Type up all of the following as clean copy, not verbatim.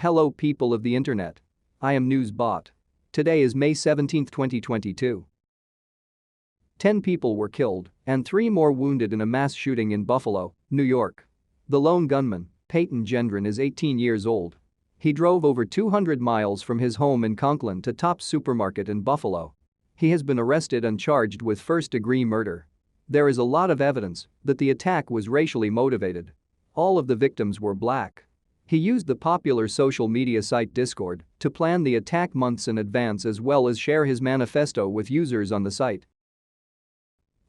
Hello people of the internet. I am Newsbot. Today is May 17, 2022. 10 people were killed and 3 more wounded in a mass shooting in Buffalo, New York. The lone gunman, Peyton Gendron, is 18 years old. He drove over 200 miles from his home in Conklin to Tops Supermarket in Buffalo. He has been arrested and charged with first-degree murder. There is a lot of evidence that the attack was racially motivated. All of the victims were black. He used the popular social media site Discord to plan the attack months in advance, as well as share his manifesto with users on the site.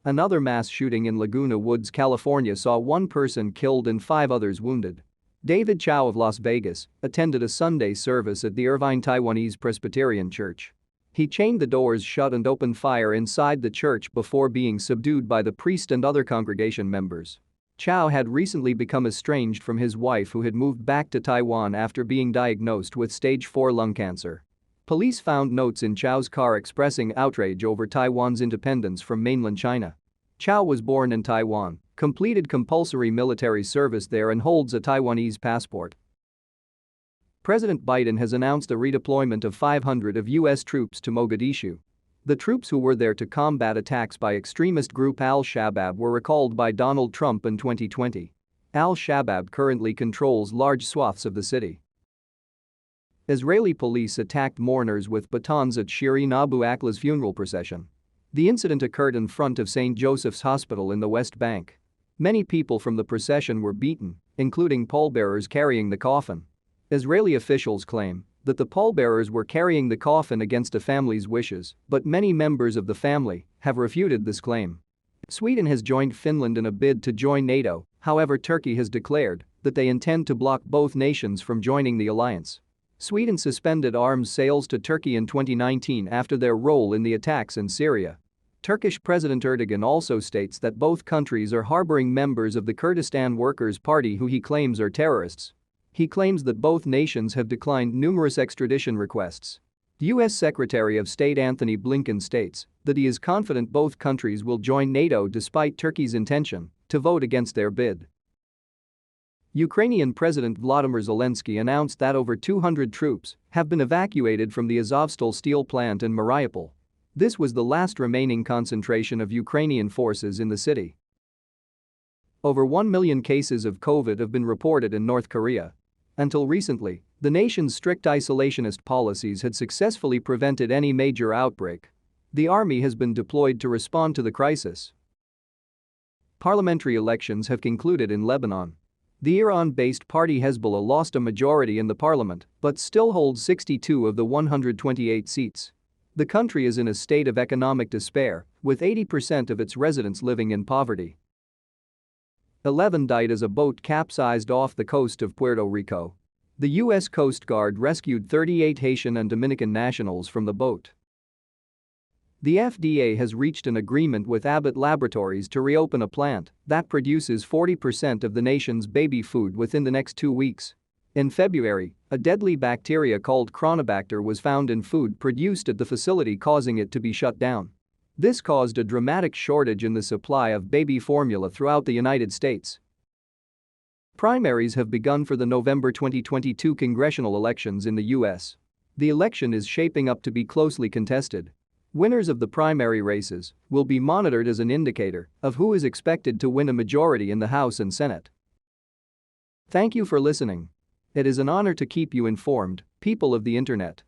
Another mass shooting in Laguna Woods, California saw 1 person killed and 5 others wounded. David Chow of Las Vegas attended a Sunday service at the Irvine Taiwanese Presbyterian Church. He chained the doors shut and opened fire inside the church before being subdued by the priest and other congregation members. Chow had recently become estranged from his wife, who had moved back to Taiwan after being diagnosed with stage 4 lung cancer. Police found notes in Chow's car expressing outrage over Taiwan's independence from mainland China. Chow was born in Taiwan, completed compulsory military service there, and holds a Taiwanese passport. President Biden has announced a redeployment of 500 of U.S. troops to Mogadishu. The troops who were there to combat attacks by extremist group Al-Shabaab were recalled by Donald Trump in 2020. Al-Shabaab currently controls large swaths of the city. Israeli police attacked mourners with batons at Shirin Abu Akla's funeral procession. The incident occurred in front of St. Joseph's Hospital in the West Bank. Many people from the procession were beaten, including pallbearers carrying the coffin. Israeli officials claim that the pallbearers were carrying the coffin against a family's wishes, but many members of the family have refuted this claim. Sweden has joined Finland in a bid to join NATO. However, Turkey has declared that they intend to block both nations from joining the alliance. Sweden suspended arms sales to Turkey in 2019 after their role in the attacks in Syria. Turkish President Erdogan also states that both countries are harboring members of the Kurdistan Workers' Party who he claims are terrorists. He claims that both nations have declined numerous extradition requests. U.S. Secretary of State Anthony Blinken states that he is confident both countries will join NATO despite Turkey's intention to vote against their bid. Ukrainian President Volodymyr Zelensky announced that over 200 troops have been evacuated from the Azovstal steel plant in Mariupol. This was the last remaining concentration of Ukrainian forces in the city. Over 1 million cases of COVID have been reported in North Korea. Until recently, the nation's strict isolationist policies had successfully prevented any major outbreak. The army has been deployed to respond to the crisis. Parliamentary elections have concluded in Lebanon. The Iran-based party Hezbollah lost a majority in the parliament but still holds 62 of the 128 seats. The country is in a state of economic despair, with 80% of its residents living in poverty. 11 died as a boat capsized off the coast of Puerto Rico. The U.S. Coast Guard rescued 38 Haitian and Dominican nationals from the boat. The FDA has reached an agreement with Abbott Laboratories to reopen a plant that produces 40% of the nation's baby food within the next 2 weeks. In February, a deadly bacteria called Chronobacter was found in food produced at the facility, causing it to be shut down. This caused a dramatic shortage in the supply of baby formula throughout the United States. Primaries have begun for the November 2022 congressional elections in the U.S. The election is shaping up to be closely contested. Winners of the primary races will be monitored as an indicator of who is expected to win a majority in the House and Senate. Thank you for listening. It is an honor to keep you informed, people of the internet.